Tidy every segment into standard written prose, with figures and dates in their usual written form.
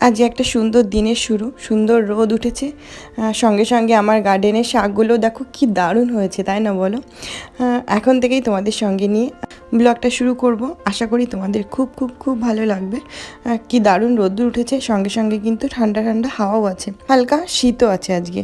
আজ একটা সুন্দর দিনের শুরু, সুন্দর রোদ উঠেছে, সঙ্গে সঙ্গে আমার গার্ডেনের শাকগুলো দেখো কি দারুণ হয়েছে, তাই না বলো? এখন থেকেই তোমাদের সঙ্গে নিয়ে ব্লগটা শুরু করব। আশা করি তোমাদের খুব খুব খুব ভালো লাগবে। কি দারুণ রোদ্দুর উঠেছে, সঙ্গে সঙ্গে কিন্তু ঠান্ডা ঠান্ডা হাওয়াও আছে, হালকা শীতও আছে আজকে।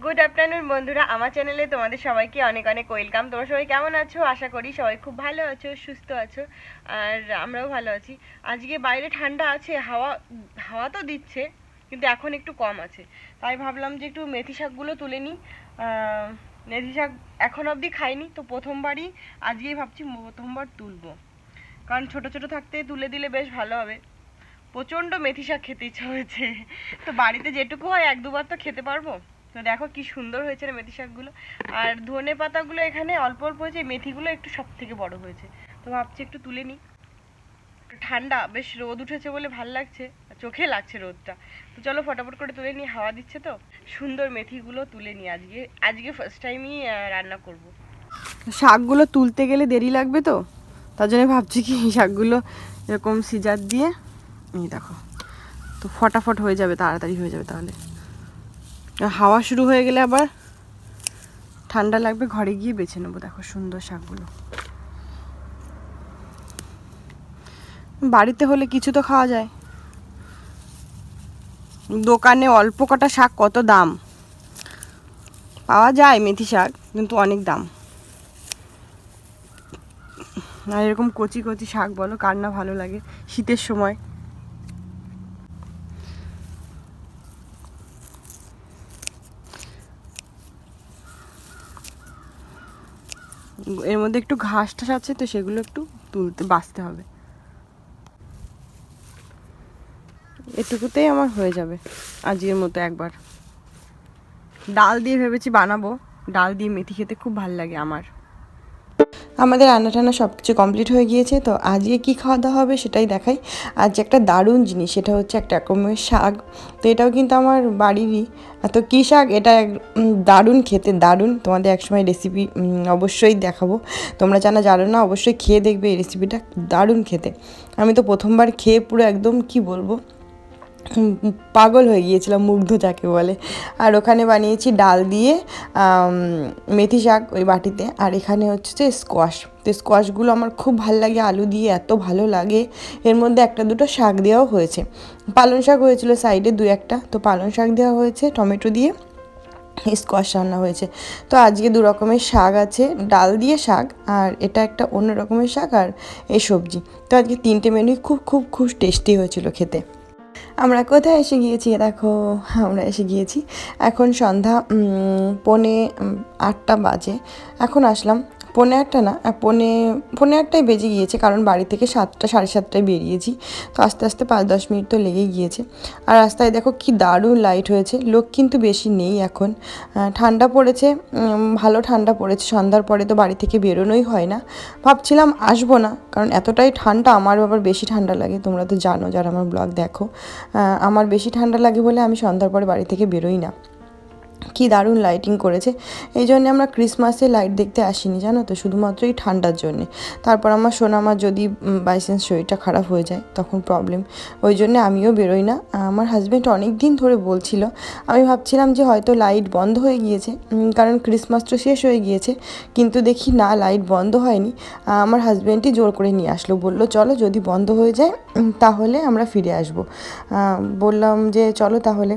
গুড আফটারনুন বন্ধুরা, আমার চ্যানেলে তোমাদের সবাইকে অনেক অনেক ওয়েলকাম। তোমরা সবাই কেমন আছো? আশা করি সবাই খুব ভালো আছো, সুস্থ আছো, আর আমরাও ভালো আছি। আজকে বাইরে ঠান্ডা আছে, হাওয়া হাওয়া তো দিচ্ছে, কিন্তু এখন একটু কম আছে, তাই ভাবলাম যে একটু মেথি শাকগুলো তুলে নিই। মেথি শাক এখন অবধি খাইনি, তো প্রথমবারই আজকেই ভাবছি প্রথমবার তুলবো, কারণ ছোট ছোট থাকতে তুলে দিলে বেশ ভালো হবে। প্রচণ্ড মেথি শাক খেতে ইচ্ছা হয়েছে, তো বাড়িতে যেটুকু হয় এক দুবার তো খেতে পারবো। তো দেখো কি সুন্দর হয়েছে রে মেথি শাকগুলো, আর ধনে পাতাগুলো এখানে অল্প অল্প হয়েছে, মেথিগুলো একটু সব থেকে বড় হয়েছে, তো ভাবছি একটু তুলে নিই। ঠান্ডা বেশ, রোদ উঠেছে বলে ভাল লাগছে, চোখে লাগছে রোদটা। তো চলো ফটাফট করে তুলে নিই, হাওয়া দিচ্ছে তো। সুন্দর মেথিগুলো তুলে নিই, আজকে আজকে ফার্স্ট টাইমই রান্না করব। শাকগুলো তুলতে গেলে দেরি লাগবে, তো তার জন্য ভাবছি কি শাকগুলো এরকম সিজার দিয়ে, এই দেখো, তো ফটাফট হয়ে যাবে, তাড়াতাড়ি হয়ে যাবে। তাহলে হাওয়া শুরু হয়ে গেলে আবার ঠান্ডা লাগবে, ঘরে গিয়ে বেছে নেবো। দেখো সুন্দর শাকগুলো, বাড়িতে হলে কিছু তো খাওয়া যায়, দোকানে অল্প কটা শাক কত দাম। পাওয়া যায় মেথি শাক, কিন্তু অনেক দাম। আর এরকম কচি কচি শাক বলো, কার না ভালো লাগে শীতের সময়। এর মধ্যে একটু ঘাস টাস আছে, তো সেগুলো একটু তুলতে বাঁচতে হবে। এটুকুতেই আমার হয়ে যাবে আজকের মতো একবার। ডাল দিয়ে ভেবেছি বানাবো, ডাল দিয়ে মেথি খেতে খুব ভালো লাগে আমার। আমাদের রান্না টান্না সব কিছু কমপ্লিট হয়ে গিয়েছে, তো আজকে কী খাওয়া দাওয়া হবে সেটাই দেখাই। আজ একটা দারুণ জিনিস, সেটা হচ্ছে একটা রকমের শাক, তো এটাও কিন্তু আমার বাড়িরই। তো কী শাক এটা, দারুণ খেতে, দারুণ। তোমাদের একসময় রেসিপি অবশ্যই দেখাবো, তোমরা জানা জানো না, অবশ্যই খেয়ে দেখবে এই রেসিপিটা, দারুণ খেতে। আমি তো প্রথমবার খেয়ে পুরো একদম কি বলবো, পাগল হয়ে গিয়েছিলাম, মুগ্ধ যাকে বলে। আর ওখানে বানিয়েছি ডাল দিয়ে মেথি শাক ওই বাটিতে, আর এখানে হচ্ছে স্কোয়াশ। তো স্কোয়াশগুলো আমার খুব ভালো লাগে, আলু দিয়ে এত ভালো লাগে। এর মধ্যে একটা দুটো শাক দেওয়াও হয়েছে, পালং শাক হয়েছিল সাইডে দু একটা, তো পালং শাক দেওয়া হয়েছে, টমেটো দিয়ে স্কোয়াশ রান্না হয়েছে। তো আজকে দু রকমের শাক আছে, ডাল দিয়ে শাক, আর এটা একটা অন্য রকমের শাক, আর এই সবজি। তো আজকে তিনটে মেনুই খুব খুব খুব টেস্টি হয়েছিল খেতে। আমরা কোথায় এসে গিয়েছি দেখো, আমরা এসে গিয়েছি এখন সন্ধ্যা 7:45 বাজে। এখন আসলাম, 7:45 না, 7:45 বেজে গিয়েছে, কারণ বাড়ি থেকে 7টা 7:30টায় বেরিয়েছি, তো আস্তে আস্তে 5-10 মিনিট তো লেগেই গিয়েছে। আর রাস্তায় দেখো কি দারুণ লাইট হয়েছে, লোক কিন্তু বেশি নেই এখন। ঠান্ডা পড়েছে, ভালো ঠান্ডা পড়েছে, সন্ধ্যার পরে তো বাড়ি থেকে বেরোনোই হয় না। ভাবছিলাম আসবো না, কারণ এতটাই ঠান্ডা, আমার আবার বেশি ঠান্ডা লাগে, তোমরা তো জানো যারা আমার ব্লগ দেখো। আমার বেশি ঠান্ডা লাগে বলে আমি সন্ধ্যার পরে বাড়ি থেকে বেরোই না। কি দারুণ লাইটিং করেছে, এই জন্যে আমরা ক্রিসমাসে লাইট দেখতে আসিনি জানো তো, শুধুমাত্র এই ঠান্ডার জন্যে। তারপর আমার সোনামার যদি বাই চান্স শরীরটা খারাপ হয়ে যায় তখন প্রবলেম, ওই জন্যে আমিও বেরোই না। আমার হাজব্যান্ড অনেক দিন ধরে বলছিল, আমি ভাবছিলাম যে হয়তো লাইট বন্ধ হয়ে গিয়েছে, কারণ ক্রিসমাস তো শেষ হয়ে গিয়েছে, কিন্তু দেখি না, লাইট বন্ধ হয়নি। আমার হাজব্যান্ডই জোর করে নিয়ে আসলো, বললো চলো যদি বন্ধ হয়ে যায় তাহলে আমরা ফিরে আসবো। বললাম যে চলো তাহলে।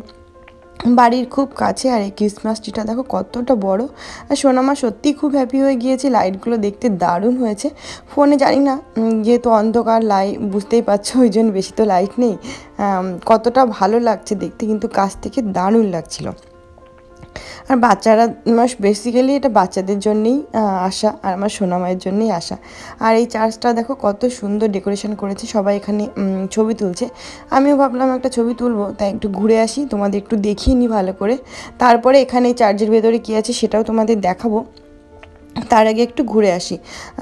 বাড়ির খুব কাছে, আর এই ক্রিসমাস ট্রিটা দেখো কতটা বড়। আর সোনামা সত্যিই খুব হ্যাপি হয়ে গিয়েছে, লাইটগুলো দেখতে দারুণ হয়েছে। ফোনে জানি না, যেহেতু অন্ধকার লাইট বুঝতেই পারছো, ওই জন্য বেশি তো লাইট নেই, কতটা ভালো লাগছে দেখতে, কিন্তু কাছ থেকে দারুণ লাগছিল। আর বাচ্চারা, বেসিক্যালি এটা বাচ্চাদের জন্যেই আসা, আর আমার সোনামায়ের জন্যেই আসা। আর এই চার্চটা দেখো কত সুন্দর ডেকোরেশন করেছে, সবাই এখানে ছবি তুলছে। আমিও ভাবলাম একটা ছবি তুলবো, তাই একটু ঘুরে আসি, তোমাদের একটু দেখিয়ে নিই ভালো করে। তারপরে এখানে এই চার্চের ভেতরে কী আছে সেটাও তোমাদের দেখাবো, তার আগে একটু ঘুরে আসি।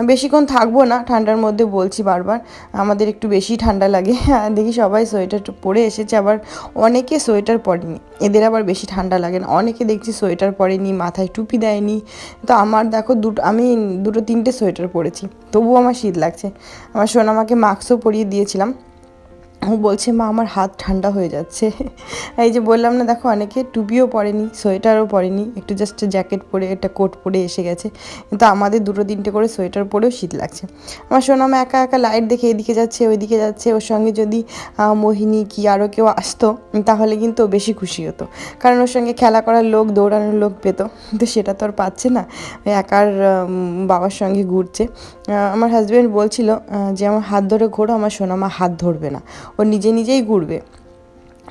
বেশিক্ষণ থাকবো না, ঠান্ডার মধ্যে বলছি বারবার, আমাদের একটু বেশি ঠান্ডা লাগে। দেখি সবাই সোয়েটার পরে এসেছে, আবার অনেকে সোয়েটার পরেনি, এদের আবার বেশি ঠান্ডা লাগে না। অনেকে দেখছি সোয়েটার পরেনি, মাথায় টুপি দেয়নি, তো আমার দেখো আমি দুটো তিনটে সোয়েটার পরেছি, তবুও আমার শীত লাগছে। আমার সোনামাকে মাস্কও পরিয়ে দিয়েছিলাম, ও বলছে মা আমার হাত ঠান্ডা হয়ে যাচ্ছে। এই যে বললাম না, দেখো অনেকে টুপিও পরেনি, সোয়েটারও পরেনি, একটু জাস্ট জ্যাকেট পরে একটা কোট পরে এসে গেছে, কিন্তু আমাদের 2-3টে করে সোয়েটার পরেও শীত লাগছে। আমার সোনামা একা একা লাইট দেখে এদিকে যাচ্ছে ওইদিকে যাচ্ছে, ওর সঙ্গে যদি মোহিনী কি আরও কেউ আসতো তাহলে কিন্তু ও বেশি খুশি হতো, কারণ ওর সঙ্গে খেলা করার লোক, দৌড়ানোর লোক পেতো, কিন্তু সেটা তো আর পাচ্ছে না, একার বাবার সঙ্গে ঘুরছে। আমার হাজব্যান্ড বলছিল যে আমার হাত ধরে ঘোরো, আমার সোনামা হাত ধরবে না, ও নিজে নিজেই ঘুরবে,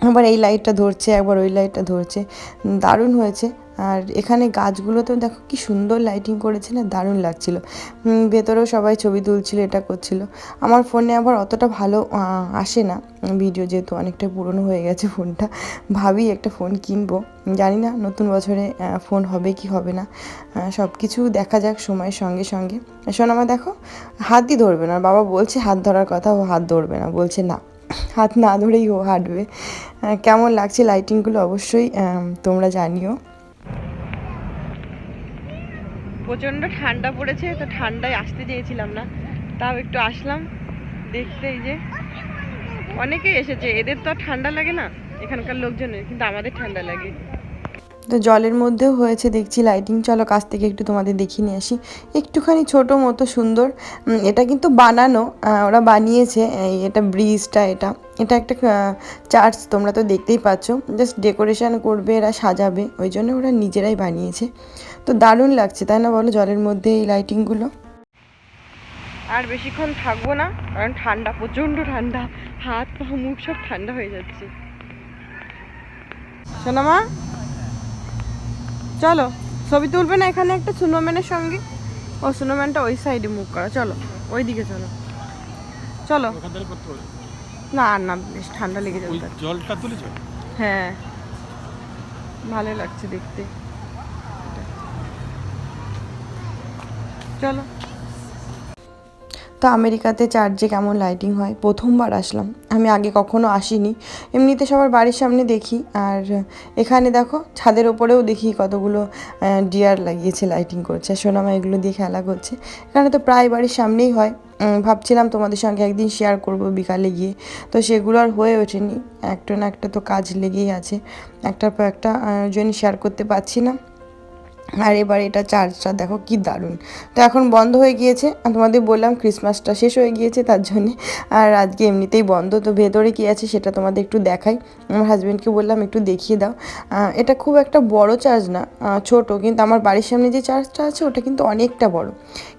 একবার এই লাইটটা ধরছে একবার ওই লাইটটা ধরছে, দারুণ হয়েছে। আর এখানে গাছগুলোতেও দেখো কি সুন্দর লাইটিং করেছে না, দারুণ লাগছিল। ভেতরেও সবাই ছবি তুলছিল, এটা করছিল। আমার ফোনে আবার অতটা ভালো আসে না ভিডিও, যেহেতু অনেকটা পুরনো হয়ে গেছে ফোনটা। ভাবি একটা ফোন কিনবো, জানি না নতুন বছরে ফোন হবে কি হবে না, সব কিছু দেখা যাক সময়ের সঙ্গে সঙ্গে। শোনামা দেখো হাতই ধরবে না, বাবা বলছে হাত ধরার কথা, ও হাত ধরবে না, বলছে না হাত না ধরেই ও হাঁটবে। কেমন লাগছে লাইটিংগুলো অবশ্যই তোমরা জানিও। প্রচণ্ড ঠান্ডা পড়েছে, তো ঠান্ডায় আসতে চেয়েছিলাম না, তাও একটু আসলাম দেখতে। এই যে অনেকেই এসেছে, এদের তো আর ঠান্ডা লাগে না এখানকার লোকজনের, কিন্তু আমাদের ঠান্ডা লাগে। তো জলের মধ্যেও হয়েছে দেখছি লাইটিং, চলো কাছ থেকে একটু তোমাদের দেখিয়ে নিয়ে আসি। একটুখানি ছোটো মতো সুন্দর, এটা কিন্তু বানানো, ওরা বানিয়েছে এটা ব্রিজটা, এটা এটা একটা চার্চ, তোমরা তো দেখতেই পাচ্ছ, জাস্ট ডেকোরেশন করবে এরা, সাজাবে, ওই জন্য ওরা নিজেরাই বানিয়েছে। তো দারুণ লাগছে তাই না বলো জলের মধ্যে এই লাইটিংগুলো। আর বেশিক্ষণ থাকবো না, কারণ ঠান্ডা, প্রচণ্ড ঠান্ডা, হাত পা মুখ সব ঠান্ডা হয়ে যাচ্ছে। সোনামা চলো, ছবি তুলবে না এখানে একটা স্নোম্যানের সঙ্গে? ও স্নোম্যানটা ওই সাইডে মুখ করা, চলো ওই দিকে চলো, চলো। না আর না, বেশ ঠান্ডা লেগে যাবে, জলটা তুলেছ? হ্যাঁ, ভালো লাগছে দেখতে, চলো। তো আমেরিকাতে চার্চে কেমন লাইটিং হয় প্রথমবার আসলাম, আমি আগে কখনো আসিনি, এমনিতে সবার বাড়ির সামনে দেখি, আর এখানে দেখো ছাদের ওপরেও দেখি কতগুলো ডিয়ার লাগিয়েছে, লাইটিং করছে, সোনামা এগুলো দিয়ে খেলা করছে। এখানে তো প্রায় বাড়ির সামনেই হয়, ভাবছিলাম তোমাদের সঙ্গে একদিন শেয়ার করব বিকালে গিয়ে, তো সেগুলো আর হয়ে ওঠেনি, একটা না একটা তো কাজ লেগেই আছে, একটার পর একটা, জন্য শেয়ার করতে পারছি না। আর এবার এটা চার্চটা দেখো কি দারুণ, তো এখন বন্ধ হয়ে গিয়েছে, তোমাদের বললাম ক্রিসমাসটা শেষ হয়ে গিয়েছে তার জন্যে, আর আজকে এমনিতেই বন্ধ। তো ভেতরে কী আছে সেটা তোমাদের একটু দেখাই, আমার হাজব্যান্ডকে বললাম একটু দেখিয়ে দাও। এটা খুব একটা বড় চার্চ না, ছোট, কিন্তু আমার বাড়ির সামনে যে চার্চটা আছে ওটা কিন্তু অনেকটা বড়,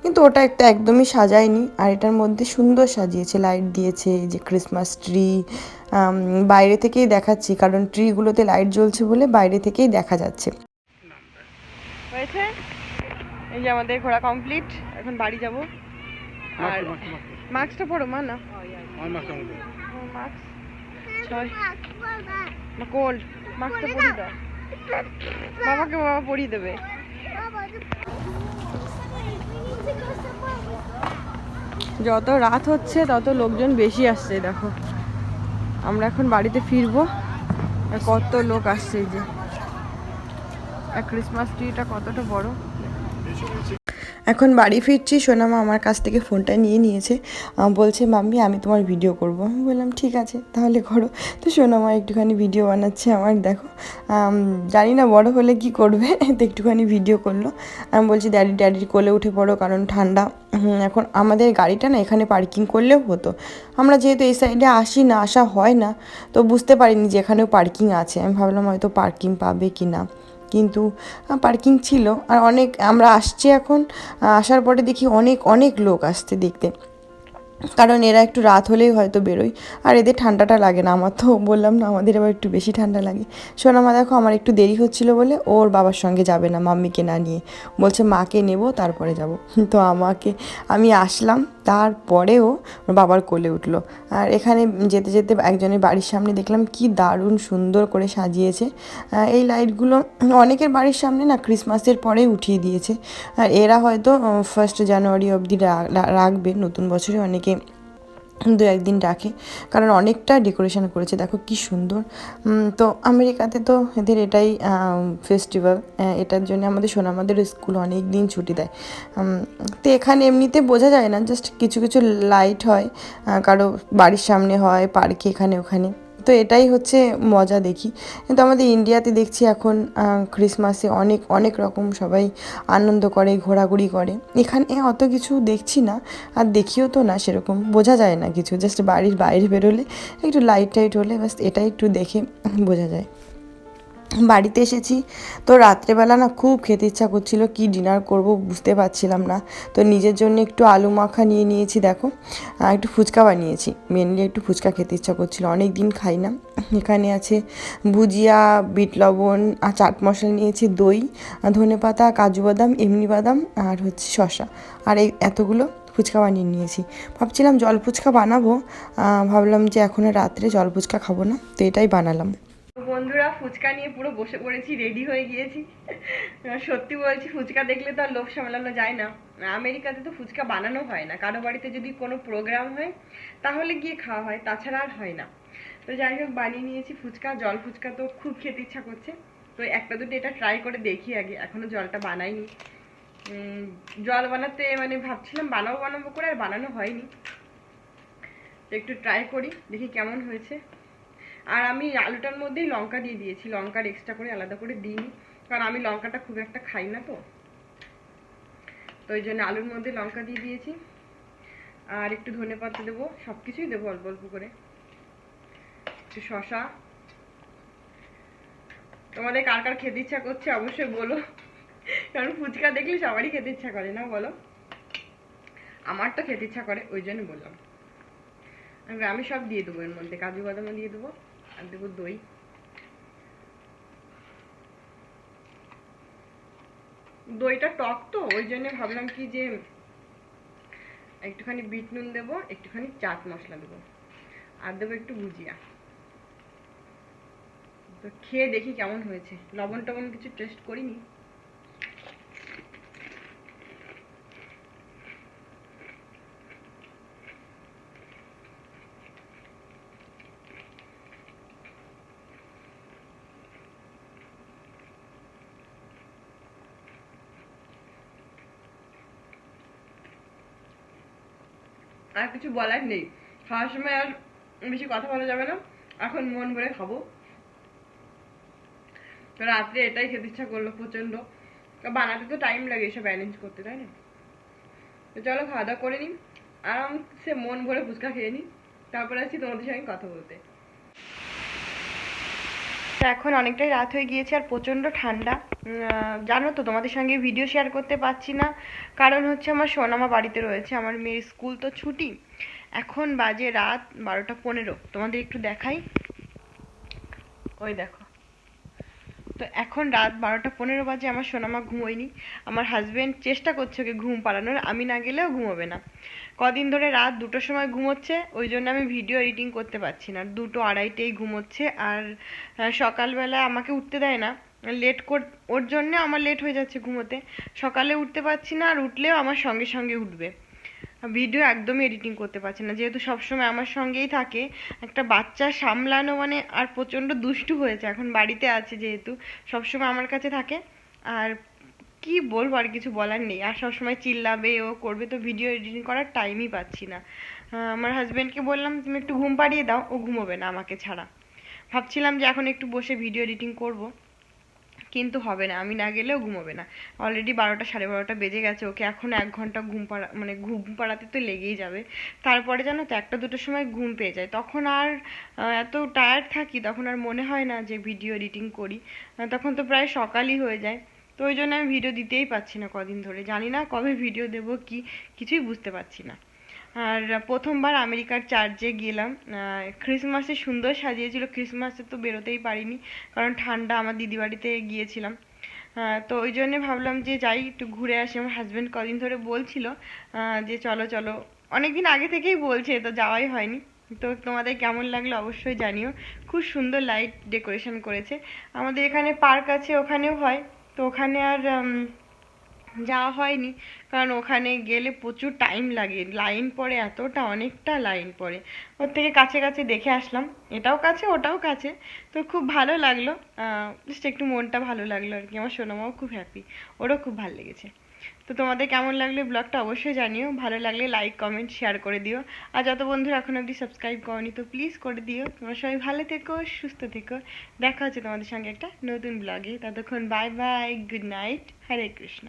কিন্তু ওটা একটা একদমই সাজায়নি, আর এটার মধ্যে সুন্দর সাজিয়েছে, লাইট দিয়েছে, এই যে ক্রিসমাস ট্রি, বাইরে থেকেই দেখাচ্ছি কারণ ট্রিগুলোতে লাইট জ্বলছে বলে বাইরে থেকেই দেখা যাচ্ছে। হয়েছে, এই যে আমাদের ঘোরা কমপ্লিট, এখন বাড়ি যাব। আর মাস্কটা পরো মা, না মাস্ক কোল্ড, মাস্কটা পরিয়ে দাও বাবাকে, বাবা পরিয়ে দেবে। যত রাত হচ্ছে তত লোকজন বেশি আসছে, দেখো আমরা এখন বাড়িতে ফিরবো, আর কত লোক আসছে, এই যে ক্রিসমাস ট্রিটা কতটা বড়। এখন বাড়ি ফিরছি, সোনামা আমার কাছ থেকে ফোনটা নিয়ে নিয়েছে, বলছে মাম্মি আমি তোমার ভিডিও করব, আমি বললাম ঠিক আছে তাহলে করো। তো সোনামা একটুখানি ভিডিও বানাচ্ছে আমার, দেখো জানি না বড় হলে কি করবে, তো একটুখানি ভিডিও করলো। আমি বলছি ড্যাডির কোলে উঠে পড়ো, কারণ ঠান্ডা। এখন আমাদের গাড়িটা না এখানে পার্কিং করলেও হতো, আমরা যেহেতু এই সাইডে আসি না, আসা হয় না, তো বুঝতে পারিনি যে এখানেও পার্কিং আছে, আমি ভাবলাম হয়তো পার্কিং পাবে কি না, কিন্তু পার্কিং ছিল। আর অনেক আমরা আসছি এখন, আসার পরে দেখি অনেক অনেক লোক আসছে দেখতে, কারণ এরা একটু রাত হলেই হয়তো বেরোয়, আর এদের ঠান্ডাটা লাগে না, আমার তো বললাম না আমাদের আবার একটু বেশি ঠান্ডা লাগে। সোনামা দেখো আমার একটু দেরি হচ্ছিলো বলে ওর বাবার সঙ্গে যাবে না, মাম্মিকে না নিয়ে, বলছে মাকে নেব তারপরে যাব। তো আমি আসলাম, তারপরেও ওর বাবার কোলে উঠলো। আর এখানে যেতে যেতে একজনের বাড়ির সামনে দেখলাম কি দারুণ সুন্দর করে সাজিয়েছে, এই লাইটগুলো অনেকের বাড়ির সামনে না ক্রিসমাসের পরেই উঠিয়ে দিয়েছে, আর এরা হয়তো 1 জানুয়ারি অবধি রাখবে, নতুন বছরে অনেকে দু একদিন রাখে, কারণ অনেকটা ডেকোরেশন করেছে, দেখো কি সুন্দর। তো আমেরিকাতে তো এদের এটাই ফেস্টিভ্যাল, এটার জন্য আমাদের সোনামাদের স্কুল অনেক দিন ছুটি দেয়। তো এখানে এমনিতে বোঝা যায় না, জাস্ট কিছু কিছু লাইট হয়, কারো বাড়ির সামনে হয়, পার্কে এখানে ওখানে, তো এটাই হচ্ছে মজা দেখি। কিন্তু আমাদের ইন্ডিয়াতে দেখছি এখন ক্রিসমাসে অনেক অনেক রকম সবাই আনন্দ করে, ঘোরাঘুরি করে। এখানে অত কিছু দেখছি না, আর দেখিও তো না, সেরকম বোঝা যায় না কিছু, জাস্ট বাড়ির বাইরে বেরোলে একটু লাইট টাইট হলে ব্যাস এটাই একটু দেখে বোঝা যায়। বাড়িতে এসেছি, তো রাত্রেবেলা না খুব খেতে ইচ্ছা করছিল, কি ডিনার করব বুঝতে পারছিলাম না। তো নিজের জন্য একটু আলু মাখা নিয়ে নিয়েছি, দেখো একটু ফুচকা বানিয়েছি, মেনলি একটু ফুচকা খেতে ইচ্ছা করছিল, অনেক দিন খাই না। এখানে আছে ভুজিয়া, বিট লবণ আর চাট মশলা নিয়েছি, দই, ধনেপাতা, কাজু বাদাম, এমনি বাদাম, আর হচ্ছে শসা, আর এই এতগুলো ফুচকা বানিয়ে নিয়েছি। ভাবছিলাম জল ফুচকা বানাবো, ভাবলাম যে এখন রাত্রে জল ফুচকা খাবো না, তো এটাই বানালাম। বন্ধুরা, ফুচকা নিয়ে পুরো বসে পড়েছি, রেডি হয়ে গিয়েছি। সত্যি বলছি, ফুচকা দেখলে তো আর লোভ সামলানো যায় না। আমেরিকাতে তো ফুচকা বানানো হয় না, কারো বাড়িতে যদি কোনো প্রোগ্রাম হয় তাহলে গিয়ে খাওয়া হয়, তাছাড়া আর হয় না। তো যাই হোক, বানিয়ে নিয়েছি ফুচকা, জল ফুচকা তো খুব খেতে ইচ্ছা করছে। তো একটা দুটো এটা ট্রাই করে দেখি আগে, এখনো জলটা বানাইনি। জল বানাতে মানে ভাবছিলাম বানাবো বানাবো করে, আর বানানো হয়নি। তো একটু ট্রাই করি, দেখি কেমন হয়েছে। আর আমি আলুটার মধ্যেই লঙ্কা দিয়ে দিয়েছি, লঙ্কার এক্সট্রা করে আলাদা করে দিইনি, কারণ আমি লঙ্কাটা খুব একটা খাই না, তো ওই জন্য আলুর মধ্যে লঙ্কা দিয়ে দিয়েছি। আর একটু ধনেপাতা দেবো, সব কিছুই দেবো অল্প অল্প করে, একটু শশা। তোমাদের কার কার খেতে ইচ্ছা করছে অবশ্যই বলো, কারণ ফুচকা দেখলে সবারই খেতে ইচ্ছা করে না বলো? আমার তো খেতে ইচ্ছা করে, ওই জন্য বললাম। আমি সব দিয়ে দেবো এর মধ্যে, কাজু বাদামও দিয়ে দেবো, আর দেবো দই। দইটা টক তো, ওই জন্য ভাবলাম কি যে একটুখানি বিট নুন দেবো, একটুখানি চাট মশলা দেবো, আর দেবো একটু ভুজিয়া। তো খেয়ে দেখি কেমন হয়েছে, লবণ টবণ কিছু টেস্ট করিনি। আর কিছু বলার নেই, খাওয়ার সময় আর বেশি কথা বলা যাবে না, এখন মন ভরে খাবো। রাত্রে এটাই খেতে ইচ্ছা করলো প্রচন্ড, বানাতে তো টাইম লাগে এসব ব্যালেন্স করতে, তাই না? তো চলো খাওয়া দাওয়া করে নিই, আরামসে মন ভরে ফুচকা খেয়ে নিই, তারপরে আসছি তোমাদের সঙ্গে কথা বলতে। তো এখন অনেকটাই রাত হয়ে গিয়েছে, আর প্রচণ্ড ঠান্ডা। জানো তো, তোমাদের সঙ্গে ভিডিও শেয়ার করতে পারছি না, কারণ হচ্ছে আমার সোনামা বাড়িতে রয়েছে, আমার মেয়ের স্কুল তো ছুটি। এখন বাজে রাত 12টা 15, তোমাদের একটু দেখাই, ওই দেখো। তো এখন রাত 12টা 15 বাজে, আমার সোনামা ঘুমোয়নি। আমার হাজবেন্ড চেষ্টা করছে ওকে ঘুম পাড়ানোর, আমি না গেলেও ঘুমোবে না। কদিন ধরে রাত 2টোর সময় ঘুমোচ্ছে, ওই জন্য আমি ভিডিও এডিটিং করতে পারছি না, 2টো 2:30তেই ঘুমোচ্ছে। আর সকালবেলা আমাকে উঠতে দেয় না, লেট কর, ওর জন্য আমার লেট হয়ে যাচ্ছে ঘুমোতে। সকালে উঠতে পারছি না, আর উঠলেও আমার সঙ্গে সঙ্গে উঠবে। ভিডিও একদমই এডিটিং করতে পারছি না, যেহেতু সবসময় আমার সঙ্গেই থাকে। একটা বাচ্চা সামলানো মানে, আর প্রচণ্ড দুষ্টু হয়েছে, এখন বাড়িতে আছে যেহেতু, সবসময় আমার কাছে থাকে। আর কি বলবো, আর কিছু বলার নেই, আর সবসময় চিল্লাবে, ও করবে, তো ভিডিও এডিটিং করার টাইমই পাচ্ছি না। আমার হাজব্যান্ডকে বললাম তুমি একটু ঘুম পাড়িয়ে দাও, ও ঘুমোবে না আমাকে ছাড়া। ভাবছিলাম যে এখন একটু বসে ভিডিও এডিটিং করব, কিন্তু হবে না, আমি না গেলেও ঘুমোবে না। অলরেডি 12টা 12:30 বেজে গেছে, ওকে এখন 1 ঘন্টা ঘুম পাড়া মানে ঘুম পাড়াতে তো লেগেই যাবে। তারপরে জানো তো 1টা 2টোর সময় ঘুম পেয়ে যায়, তখন আর এত টায়ার্ড থাকি, তখন আর মনে হয় না যে ভিডিও এডিটিং করি। তখন তো প্রায় সকালই হয়ে যায়। তো ওই জন্য আমি ভিডিও দিতেই পারছি না কদিন ধরে, জানি না কবে ভিডিও দেবো, কি কিছুই বুঝতে পারছি না। আর প্রথমবার আমেরিকার চার্চে গেলাম, ক্রিসমাসে সুন্দর সাজিয়েছিল, ক্রিসমাসে তো বেরোতেই পারিনি, কারণ ঠান্ডা, আমার দিদি বাড়িতে গিয়েছিলাম। তো ওই জন্যে ভাবলাম যে যাই একটু ঘুরে আসি, আমার হাজব্যান্ড কদিন ধরে বলছিল যে চলো চলো, অনেকদিন আগে থেকেই বলছে, তো যাওয়াই হয়নি। তো তোমাদের কেমন লাগলো অবশ্যই জানিও, খুব সুন্দর লাইট ডেকোরেশন করেছে। আমাদের এখানে পার্ক আছে, ওখানেও হয়, তো ওখানে আর যাওয়া হয়নি, কারণ ওখানে গেলে প্রচুর টাইম লাগে, লাইন পড়ে, এতটা অনেকটা লাইন পড়ে। ওর থেকে কাছে কাছে দেখে আসলাম, এটাও কাছে ওটাও কাছে। তো খুব ভালো লাগলো, জাস্ট একটু মনটা ভালো লাগলো আর কি। আমার সোনামাও খুব হ্যাপি, ওরও খুব ভালো লেগেছে। তো তোমাদের কেমন লাগলো ব্লগটা অবশ্যই জানিও, ভালো লাগলে লাইক কমেন্ট শেয়ার করে দিও। আর যত বন্ধুরা এখন অবধি সাবস্ক্রাইব করনি তো প্লিজ করে দিও। তোমরা সবাই ভালো থেকো, সুস্থ থেকো। দেখা হচ্ছে তোমাদের সঙ্গে একটা নতুন ব্লগে, ততক্ষণ বাই বাই, গুড নাইট, হরে কৃষ্ণ।